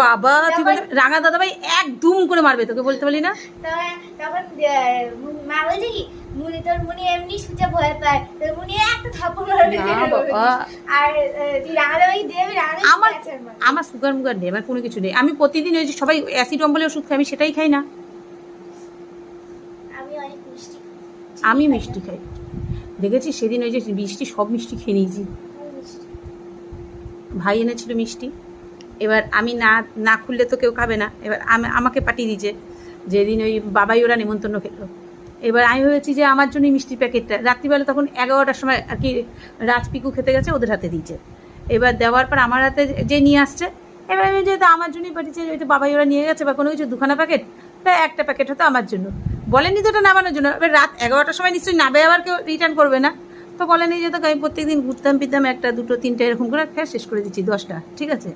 বাবা তুই রাঙা দাদা ভাই একদম করে মারবে তোকে বলতে বলি না। তখন মা বলছে কি মুনি তোর মুনি এমনি সুচে ভয় পায় তোর মুনি একটা থাপ্পড় মারবে আর তুই রাঙা দাদা ভাই দেবে রাঙা আমার সুগার মুগার নেই, আমার কোনো কিছু নেই। আমি প্রতিদিন ওই যে সবাই অ্যাসিড অম্বলের ওষুধ খাই, আমি সেটাই খাই না। আমি মিষ্টি খাই, দেখেছি সেদিন ওই যে মিষ্টি সব মিষ্টি খেয়ে নিয়েছি। ভাই এনেছিল মিষ্টি, এবার আমি না খুললে তো কেউ খাবে না, এবার আমাকে পাঠিয়ে দিয়েছে যেদিন ওই বাবাই ওরা নেমন্তন্ন খেলো। এবার আমি ভেবেছি যে আমার জন্যই মিষ্টির প্যাকেটটা, রাত্রিবেলা তখন 11টার সময় আর কি রাজপিকু খেতে গেছে, ওদের হাতে দিয়েছে। এবার দেওয়ার পর আমার হাতে যে নিয়ে আসছে, এবার আমি যেহেতু আমার জন্যই পাঠিয়েছে, ওই তো বাবাই ওরা নিয়ে গেছে বা কোনো কিছু দুখানা প্যাকেট, তাই একটা প্যাকেট হতো আমার জন্য, বলেনি তো ওটা নামানোর জন্য। এবার রাত 11টার সময় নিশ্চয়ই নাবে, আবার কেউ রিটার্ন করবে না, তো বলেনি যে তো আমি প্রত্যেকদিন ঘুরতাম ফিরতাম, একটা দুটো তিনটে এরকম করে খেয়ে শেষ করে দিচ্ছি 10টা, ঠিক আছে।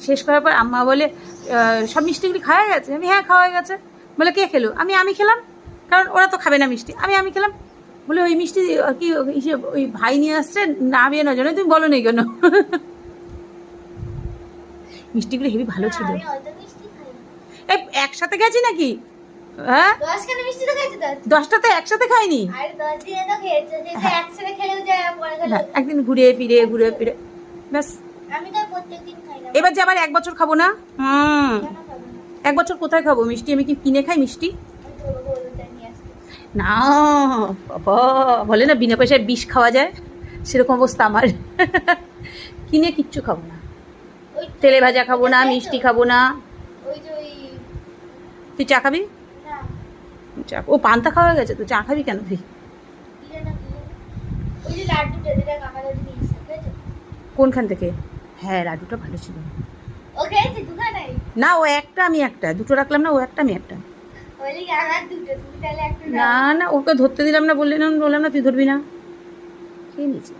শেষ করার পর আম্মা বলে সব মিষ্টিগুলি খাওয়া গেছে? আমি হ্যাঁ খাওয়া গেছে। বলে কে খেলো? আমি খেলাম, কারণ ওরা তো খাবে না মিষ্টি। আমি খেলাম। বলে ওই মিষ্টি কি ওই ভাই নিয়ে আসছে নামিয়ে না জন্য তুমি বলো নি কেন? মিষ্টিগুলো হেবি ভালো ছিল। এই একসাথে গেছি নাকি? হ্যাঁ 10টাতে একসাথে খাইনি, একদিন ঘুরে ফিরে ব্যাস। এবার যে আবার 1 বছর খাবো না। 1 বছর কোথায় খাবো মিষ্টি? আমি কি কিনে খাই মিষ্টি? না বাবা, বলে না বিনা পয়সায় বিষ খাওয়া যায়, সেরকম অবস্থা আমার। কিনে কিচ্ছু খাবো না, তেলে ভাজা খাবো না, মিষ্টি খাবো না। তুই চা খাবি? ও পান্তা খাওয়া গেছে তো চা খাবি কেন তুই? কোনখান থেকে? হ্যাঁ লাড্ডুটা ভালো ছিল না। ও একটা আমি একটা, দুটো রাখলাম না, ও একটা আমি একটা। না না ওকে ধরতে দিলাম না, বললাম না তুই ধরবি না, খেয়ে নিয়েছি।